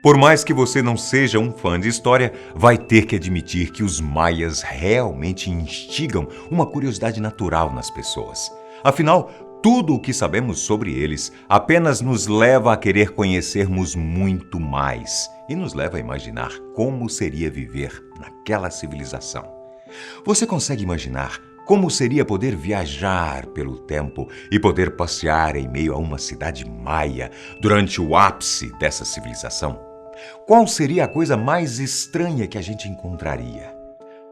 Por mais que você não seja um fã de história, vai ter que admitir que os maias realmente instigam uma curiosidade natural nas pessoas. Afinal, tudo o que sabemos sobre eles apenas nos leva a querer conhecermos muito mais e nos leva a imaginar como seria viver naquela civilização. Você consegue imaginar como seria poder viajar pelo tempo e poder passear em meio a uma cidade maia durante o ápice dessa civilização? Qual seria a coisa mais estranha que a gente encontraria?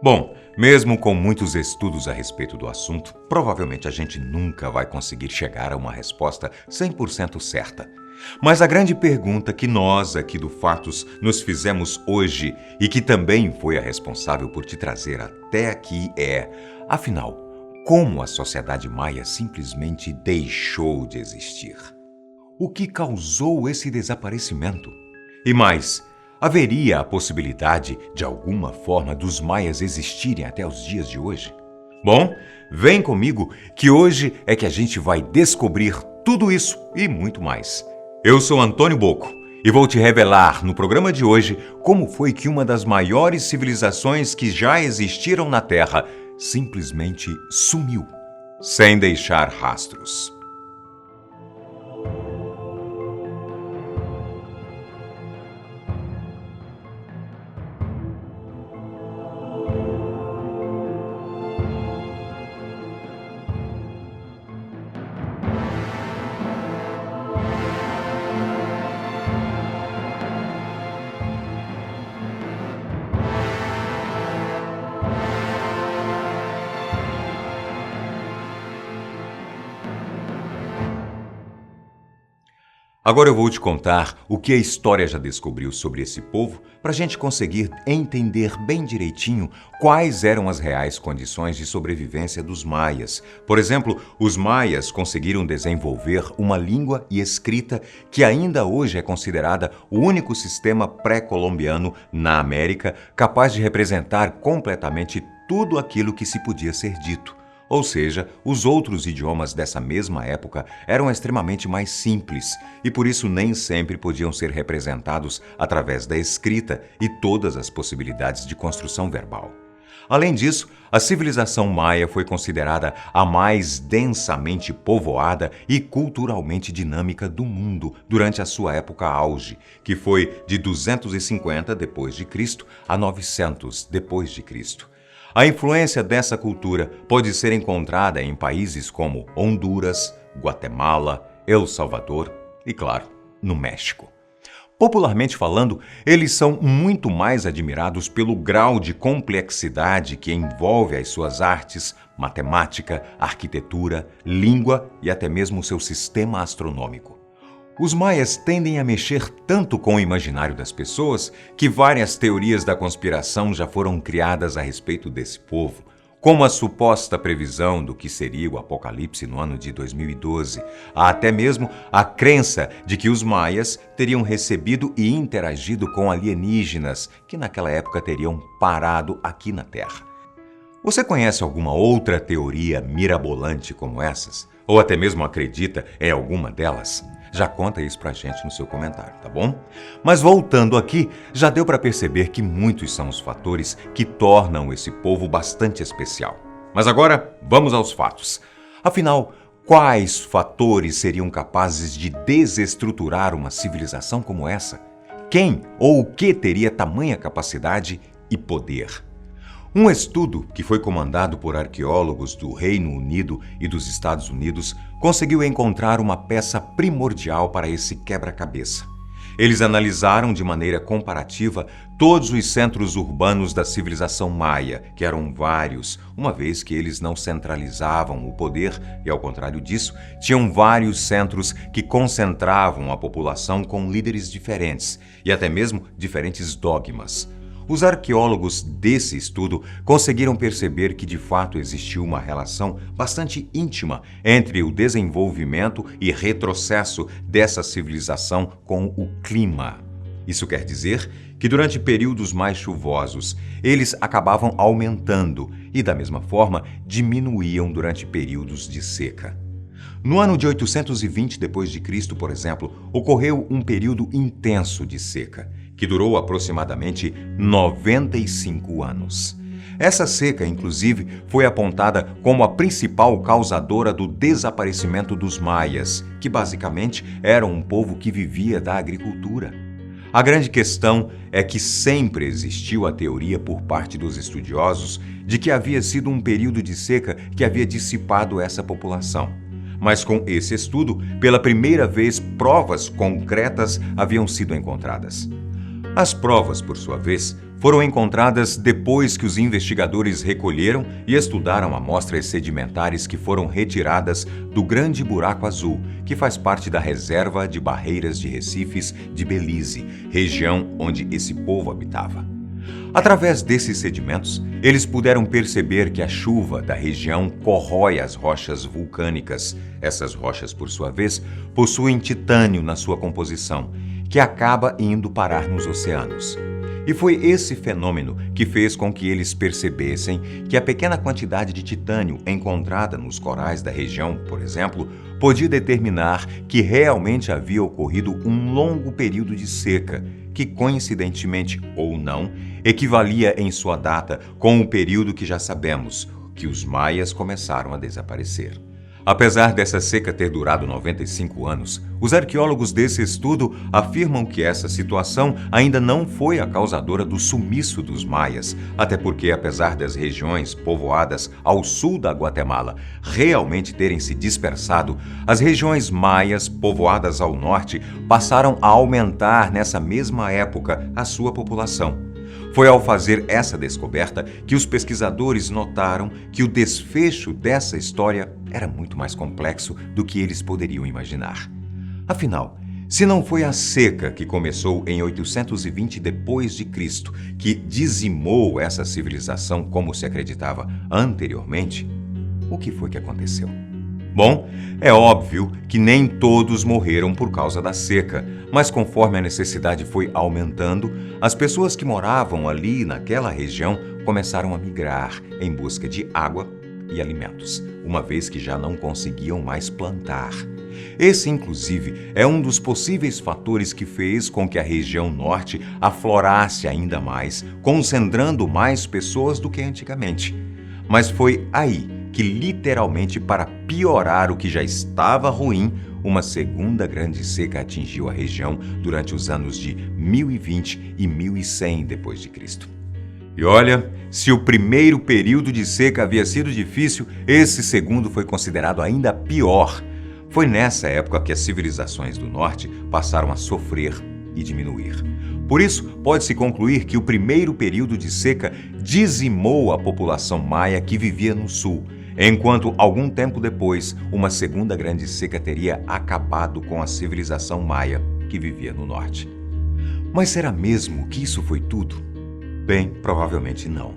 Bom, mesmo com muitos estudos a respeito do assunto, provavelmente a gente nunca vai conseguir chegar a uma resposta 100% certa. Mas a grande pergunta que nós aqui do Fatos nos fizemos hoje e que também foi a responsável por te trazer até aqui é, afinal, como a sociedade maia simplesmente deixou de existir? O que causou esse desaparecimento? E mais, haveria a possibilidade de alguma forma dos maias existirem até os dias de hoje? Bom, vem comigo que hoje é que a gente vai descobrir tudo isso e muito mais. Eu sou Antônio Bocco e vou te revelar no programa de hoje como foi que uma das maiores civilizações que já existiram na Terra simplesmente sumiu, sem deixar rastros. Agora eu vou te contar o que a história já descobriu sobre esse povo para a gente conseguir entender bem direitinho quais eram as reais condições de sobrevivência dos maias. Por exemplo, os maias conseguiram desenvolver uma língua e escrita que ainda hoje é considerada o único sistema pré-colombiano na América capaz de representar completamente tudo aquilo que se podia ser dito. Ou seja, os outros idiomas dessa mesma época eram extremamente mais simples e por isso nem sempre podiam ser representados através da escrita e todas as possibilidades de construção verbal. Além disso, a civilização maia foi considerada a mais densamente povoada e culturalmente dinâmica do mundo durante a sua época auge, que foi de 250 d.C. a 900 d.C. A influência dessa cultura pode ser encontrada em países como Honduras, Guatemala, El Salvador e, claro, no México. Popularmente falando, eles são muito mais admirados pelo grau de complexidade que envolve as suas artes, matemática, arquitetura, língua e até mesmo seu sistema astronômico. Os maias tendem a mexer tanto com o imaginário das pessoas que várias teorias da conspiração já foram criadas a respeito desse povo, como a suposta previsão do que seria o apocalipse no ano de 2012, há até mesmo a crença de que os maias teriam recebido e interagido com alienígenas que naquela época teriam parado aqui na Terra. Você conhece alguma outra teoria mirabolante como essas? Ou até mesmo acredita em alguma delas? Já conta isso pra gente no seu comentário, tá bom? Mas voltando aqui, já deu para perceber que muitos são os fatores que tornam esse povo bastante especial. Mas agora, vamos aos fatos. Afinal, quais fatores seriam capazes de desestruturar uma civilização como essa? Quem ou o que teria tamanha capacidade e poder? Um estudo que foi comandado por arqueólogos do Reino Unido e dos Estados Unidos conseguiu encontrar uma peça primordial para esse quebra-cabeça. Eles analisaram de maneira comparativa todos os centros urbanos da civilização maia, que eram vários, uma vez que eles não centralizavam o poder e, ao contrário disso, tinham vários centros que concentravam a população com líderes diferentes e até mesmo diferentes dogmas. Os arqueólogos desse estudo conseguiram perceber que de fato existiu uma relação bastante íntima entre o desenvolvimento e retrocesso dessa civilização com o clima. Isso quer dizer que durante períodos mais chuvosos, eles acabavam aumentando e, da mesma forma, diminuíam durante períodos de seca. No ano de 820 d.C., por exemplo, ocorreu um período intenso de seca, que durou aproximadamente 95 anos. Essa seca, inclusive, foi apontada como a principal causadora do desaparecimento dos maias, que basicamente eram um povo que vivia da agricultura. A grande questão é que sempre existiu a teoria por parte dos estudiosos de que havia sido um período de seca que havia dissipado essa população. Mas com esse estudo, pela primeira vez, provas concretas haviam sido encontradas. As provas, por sua vez, foram encontradas depois que os investigadores recolheram e estudaram amostras sedimentares que foram retiradas do Grande Buraco Azul, que faz parte da Reserva de Barreiras de Recifes de Belize, região onde esse povo habitava. Através desses sedimentos, eles puderam perceber que a chuva da região corrói as rochas vulcânicas. Essas rochas, por sua vez, possuem titânio na sua composição, que acaba indo parar nos oceanos. E foi esse fenômeno que fez com que eles percebessem que a pequena quantidade de titânio encontrada nos corais da região, por exemplo, podia determinar que realmente havia ocorrido um longo período de seca, que coincidentemente ou não, equivalia em sua data com o período que já sabemos, que os maias começaram a desaparecer. Apesar dessa seca ter durado 95 anos, os arqueólogos desse estudo afirmam que essa situação ainda não foi a causadora do sumiço dos maias, até porque, apesar das regiões povoadas ao sul da Guatemala realmente terem se dispersado, as regiões maias povoadas ao norte passaram a aumentar nessa mesma época a sua população. Foi ao fazer essa descoberta que os pesquisadores notaram que o desfecho dessa história era muito mais complexo do que eles poderiam imaginar. Afinal, se não foi a seca que começou em 820 d.C. que dizimou essa civilização como se acreditava anteriormente, o que foi que aconteceu? Bom, é óbvio que nem todos morreram por causa da seca, mas conforme a necessidade foi aumentando, as pessoas que moravam ali naquela região começaram a migrar em busca de água e alimentos, uma vez que já não conseguiam mais plantar. Esse, inclusive, é um dos possíveis fatores que fez com que a região norte aflorasse ainda mais, concentrando mais pessoas do que antigamente. Mas foi aí que, literalmente para piorar o que já estava ruim, uma segunda grande seca atingiu a região durante os anos de 1020 e 1100 d.C. E olha, se o primeiro período de seca havia sido difícil, esse segundo foi considerado ainda pior. Foi nessa época que as civilizações do norte passaram a sofrer e diminuir. Por isso, pode-se concluir que o primeiro período de seca dizimou a população maia que vivia no sul, enquanto algum tempo depois, uma segunda grande seca teria acabado com a civilização maia que vivia no norte. Mas será mesmo que isso foi tudo? Bem, provavelmente não.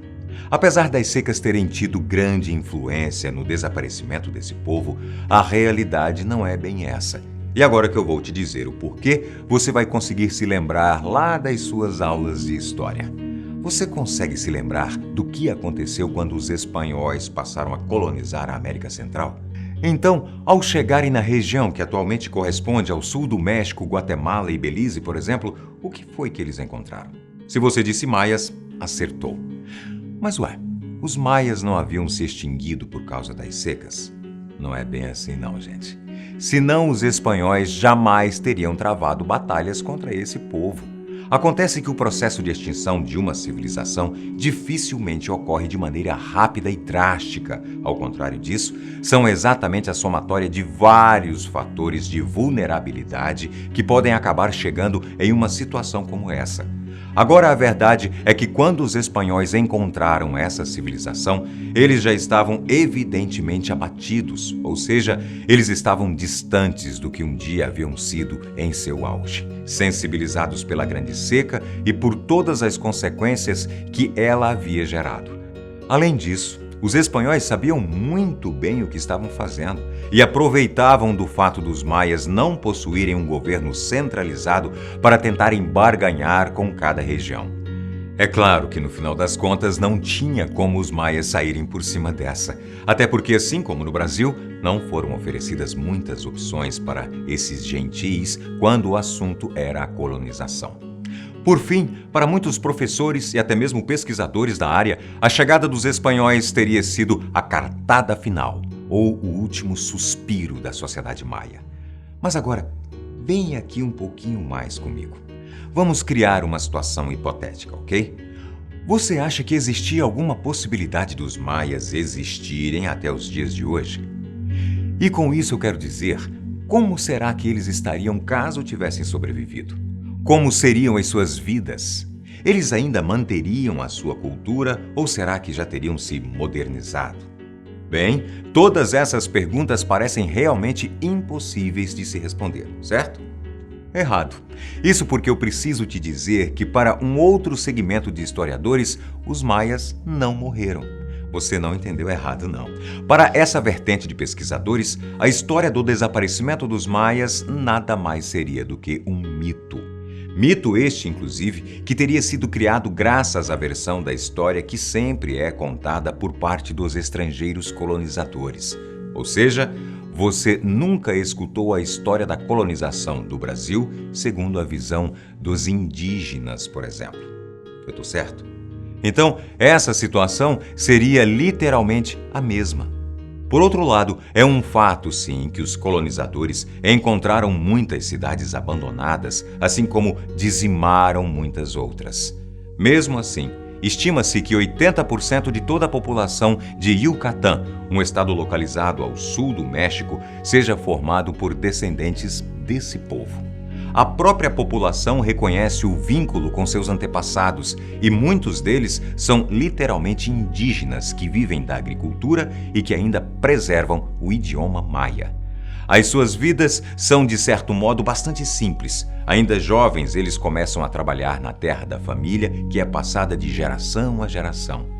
Apesar das secas terem tido grande influência no desaparecimento desse povo, a realidade não é bem essa. E agora que eu vou te dizer o porquê, você vai conseguir se lembrar lá das suas aulas de história. Você consegue se lembrar do que aconteceu quando os espanhóis passaram a colonizar a América Central? Então, ao chegarem na região que atualmente corresponde ao sul do México, Guatemala e Belize, por exemplo, o que foi que eles encontraram? Se você disse maias, acertou. Mas os maias não haviam se extinguido por causa das secas? Não é bem assim não, gente. Senão os espanhóis jamais teriam travado batalhas contra esse povo. Acontece que o processo de extinção de uma civilização dificilmente ocorre de maneira rápida e drástica. Ao contrário disso, são exatamente a somatória de vários fatores de vulnerabilidade que podem acabar chegando em uma situação como essa. Agora, a verdade é que quando os espanhóis encontraram essa civilização, eles já estavam evidentemente abatidos, ou seja, eles estavam distantes do que um dia haviam sido em seu auge, sensibilizados pela grande seca e por todas as consequências que ela havia gerado. Além disso, os espanhóis sabiam muito bem o que estavam fazendo e aproveitavam do fato dos maias não possuírem um governo centralizado para tentarem barganhar com cada região. É claro que no final das contas não tinha como os maias saírem por cima dessa. Até porque, assim como no Brasil, não foram oferecidas muitas opções para esses gentis quando o assunto era a colonização. Por fim, para muitos professores e até mesmo pesquisadores da área, a chegada dos espanhóis teria sido a cartada final, ou o último suspiro da sociedade maia. Mas agora, venha aqui um pouquinho mais comigo. Vamos criar uma situação hipotética, ok? Você acha que existia alguma possibilidade dos maias existirem até os dias de hoje? E com isso eu quero dizer, como será que eles estariam caso tivessem sobrevivido? Como seriam as suas vidas? Eles ainda manteriam a sua cultura ou será que já teriam se modernizado? Bem, todas essas perguntas parecem realmente impossíveis de se responder, certo? Errado. Isso porque eu preciso te dizer que para um outro segmento de historiadores, os maias não morreram. Você não entendeu errado, não. Para essa vertente de pesquisadores, a história do desaparecimento dos maias nada mais seria do que um mito. Mito este, inclusive, que teria sido criado graças à versão da história que sempre é contada por parte dos estrangeiros colonizadores. Ou seja, você nunca escutou a história da colonização do Brasil segundo a visão dos indígenas, por exemplo. Eu estou certo? Então, essa situação seria literalmente a mesma. Por outro lado, é um fato, sim, que os colonizadores encontraram muitas cidades abandonadas, assim como dizimaram muitas outras. Mesmo assim, estima-se que 80% de toda a população de Yucatán, um estado localizado ao sul do México, seja formado por descendentes desse povo. A própria população reconhece o vínculo com seus antepassados e muitos deles são literalmente indígenas que vivem da agricultura e que ainda preservam o idioma maia. As suas vidas são, de certo modo, bastante simples. Ainda jovens, eles começam a trabalhar na terra da família, que é passada de geração a geração.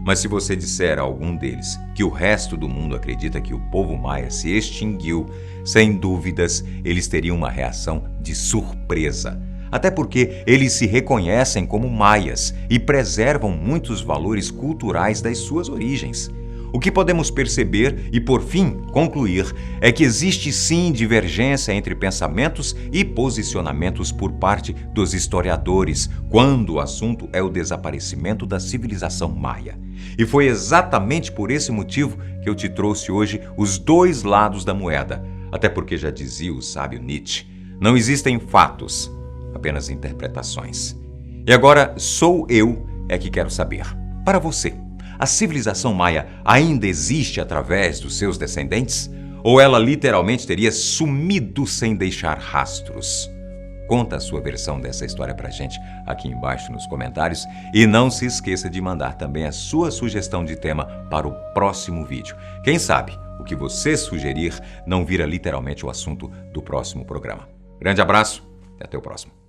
Mas se você disser a algum deles que o resto do mundo acredita que o povo maia se extinguiu, sem dúvidas, eles teriam uma reação de surpresa. Até porque eles se reconhecem como maias e preservam muitos valores culturais das suas origens. O que podemos perceber e, por fim, concluir é que existe sim divergência entre pensamentos e posicionamentos por parte dos historiadores quando o assunto é o desaparecimento da civilização maia. E foi exatamente por esse motivo que eu te trouxe hoje os dois lados da moeda, até porque já dizia o sábio Nietzsche, não existem fatos, apenas interpretações. E agora sou eu que quero saber, para você, a civilização maia ainda existe através dos seus descendentes? Ou ela literalmente teria sumido sem deixar rastros? Conta a sua versão dessa história pra gente aqui embaixo nos comentários e não se esqueça de mandar também a sua sugestão de tema para o próximo vídeo. Quem sabe o que você sugerir não vira literalmente o assunto do próximo programa. Grande abraço e até o próximo.